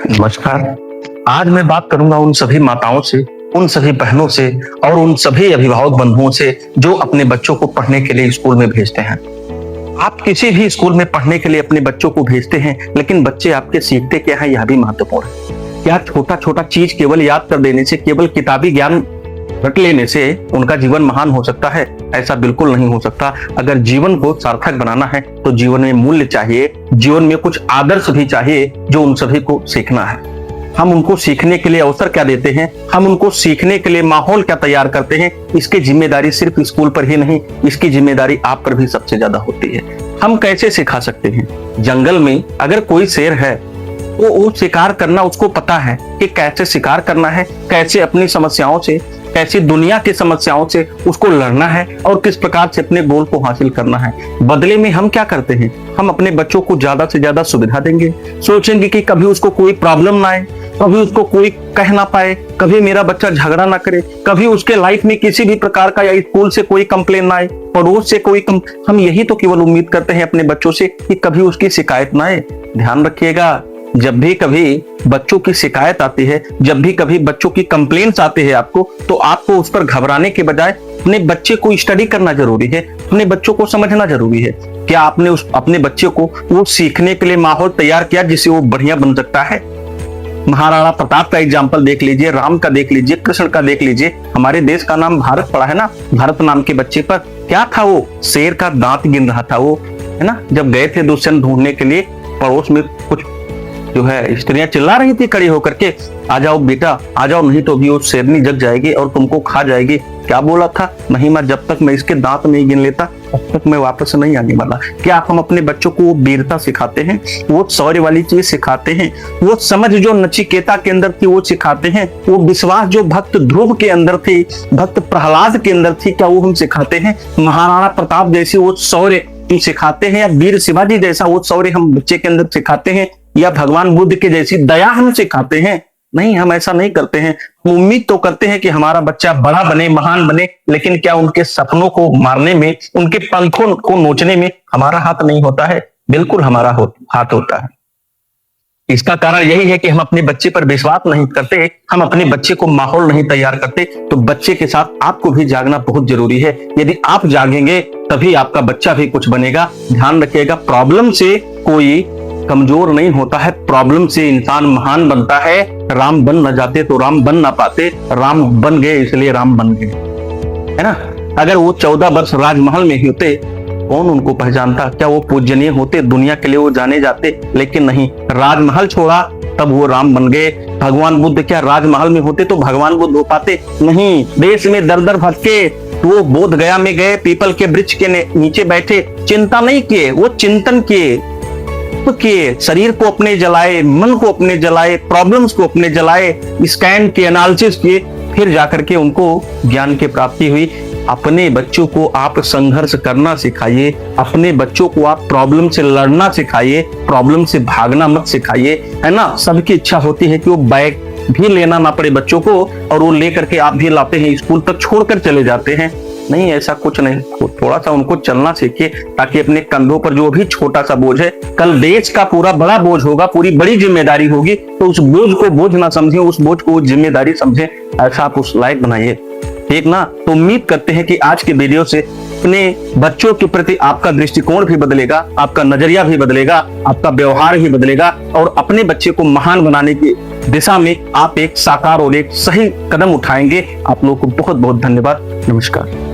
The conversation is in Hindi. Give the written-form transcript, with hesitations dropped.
नमस्कार। आज मैं बात करूंगा उन सभी माताओं से, उन सभी बहनों से और उन सभी अभिभावक बंधुओं से जो अपने बच्चों को पढ़ने के लिए स्कूल में भेजते हैं। आप किसी भी स्कूल में पढ़ने के लिए अपने बच्चों को भेजते हैं, लेकिन बच्चे आपके सीखते क्या है यह भी महत्वपूर्ण है। क्या छोटा छोटा चीज केवल याद कर देने से, केवल किताबी ज्ञान रट लेने से उनका जीवन महान हो सकता है? ऐसा बिल्कुल नहीं हो सकता। अगर जीवन को सार्थक बनाना है तो जीवन में मूल्य चाहिए, जीवन में कुछ आदर्श भी चाहिए जो उन सभी को सीखना है। हम उनको सीखने के लिए अवसर क्या देते हैं, हम उनको सीखने के लिए माहौल क्या तैयार करते हैं, इसकी जिम्मेदारी सिर्फ स्कूल पर ही नहीं, इसकी जिम्मेदारी आप पर भी सबसे ज्यादा होती है। हम कैसे सिखा सकते हैं? जंगल में अगर कोई शेर है तो वो शिकार करना उसको पता है कि कैसे शिकार करना है, कैसे अपनी समस्याओं से, कैसी दुनिया की समस्याओं से उसको लड़ना है और किस प्रकार से अपने गोल को हासिल करना है। बदले में हम क्या करते हैं? हम अपने बच्चों को ज्यादा से ज्यादा सुविधा देंगे, सोचेंगे कि कभी उसको कोई प्रॉब्लम ना आए, कभी उसको कोई कह ना पाए, कभी मेरा बच्चा झगड़ा ना करे, कभी उसके लाइफ में किसी भी प्रकार का या स्कूल से कोई कंप्लेन ना आए, पड़ोस से कोई हम यही तो केवल उम्मीद करते हैं अपने बच्चों से कि कभी उसकी शिकायत ना आए। ध्यान रखिएगा, जब भी कभी बच्चों की शिकायत आती है, जब भी कभी बच्चों की कंप्लेंट्स आती है आपको, तो आपको उस पर घबराने के बजाय अपने बच्चे को स्टडी करना जरूरी है, अपने बच्चों को समझना जरूरी है। क्या आपने अपने बच्चे को वो सीखने के लिए माहौल तैयार किया जिससे वो बढ़िया बन सकता है? महाराणा प्रताप का एग्जाम्पल देख लीजिए, राम का देख लीजिए, कृष्ण का देख लीजिए। हमारे देश का नाम भारत पड़ा है ना, भारत नाम के बच्चे पर क्या था? वो शेर का दांत गिन रहा था, वो है ना। जब गए थे दुष्यंत ढूंढने के लिए, पड़ोस में कुछ जो है स्त्रियां चिल्ला रही थी खड़ी होकर के, आ जाओ बेटा आ जाओ, नहीं तो भी वो शेरनी जग जाएगी और तुमको खा जाएगी। क्या बोला था? नहीं मां, जब तक मैं इसके दांत नहीं गिन लेता तब तक मैं वापस नहीं आने वाला। क्या हम अपने बच्चों को वो वीरता सिखाते हैं, वो शौर्य वाली चीज सिखाते हैं, वो समझ जो नचिकेता के अंदर थी वो सिखाते हैं, वो विश्वास जो भक्त ध्रुव के अंदर थी, भक्त प्रहलाद के अंदर थी, क्या वो हम सिखाते हैं? महाराणा प्रताप जैसी वो शौर्य सिखाते हैं, या वीर शिवाजी जैसा वो शौर्य हम बच्चे के अंदर सिखाते हैं, या भगवान बुद्ध के जैसी दया हम सिखाते हैं? नहीं, हम ऐसा नहीं करते हैं। हम उम्मीद तो करते हैं कि हमारा बच्चा बड़ा बने, महान बने, लेकिन क्या उनके सपनों को मारने में, उनके पंखों को नोचने में हमारा हाथ नहीं होता है? बिल्कुल हमारा हाथ होता है। इसका कारण यही है कि हम अपने बच्चे पर विश्वास नहीं करते, हम अपने बच्चे को माहौल नहीं तैयार करते। तो बच्चे के साथ आपको भी जागना बहुत जरूरी है। यदि आप जागेंगे तभी आपका बच्चा भी कुछ बनेगा। ध्यान रखिएगा, प्रॉब्लम से कोई कमजोर नहीं होता है, प्रॉब्लम से इंसान महान बनता है। राम बन न जाते तो राम बन ना पाते, राम बन गए इसलिए राम बन गए, है ना। अगर वो 14 वर्ष राजमहल में होते, कौन उनको पहचानता? क्या वो पूजनीय होते? दुनिया के लिए वो जाने जाते? लेकिन नहीं, राजमहल छोड़ा तब वो राम बन गए। भगवान बुद्ध क्या राजमहल में होते तो भगवान बुद्ध हो पाते? नहीं, देश में दर दर भटके, वो बोध गया में गए, पीपल के वृक्ष के नीचे बैठे, चिंता नहीं किए, वो चिंतन किए, शरीर को अपने जलाए, मन को अपने जलाए, प्रॉब्लम्स को अपने जलाए, स्कैन के एनालिसिस किए, फिर जाकर के उनको ज्ञान की प्राप्ति हुई। अपने बच्चों को आप संघर्ष करना सिखाइए, अपने बच्चों को आप प्रॉब्लम से लड़ना सिखाइए, प्रॉब्लम से भागना मत सिखाइए, है ना। सबकी इच्छा होती है कि वो बैग भी लेना ना पड़े बच्चों को, और वो लेकर के आप भी लाते हैं, स्कूल तक छोड़कर चले जाते हैं। नहीं, ऐसा कुछ नहीं। थोड़ा सा उनको चलना सीखिए, ताकि अपने कंधों पर जो भी छोटा सा बोझ है, कल देश का पूरा बड़ा बोझ होगा, पूरी बड़ी जिम्मेदारी होगी, तो उस बोझ को बोझ ना समझें, उस बोझ को जिम्मेदारी समझें। ऐसा आप उस लायक बनाइए, ठीक ना। तो उम्मीद करते हैं कि आज के वीडियो से अपने बच्चों के प्रति आपका दृष्टिकोण भी बदलेगा, आपका नजरिया भी बदलेगा, आपका व्यवहार भी बदलेगा, और अपने बच्चे को महान बनाने की दिशा में आप एक साकार और एक सही कदम उठाएंगे। आप लोगों को बहुत बहुत धन्यवाद। नमस्कार।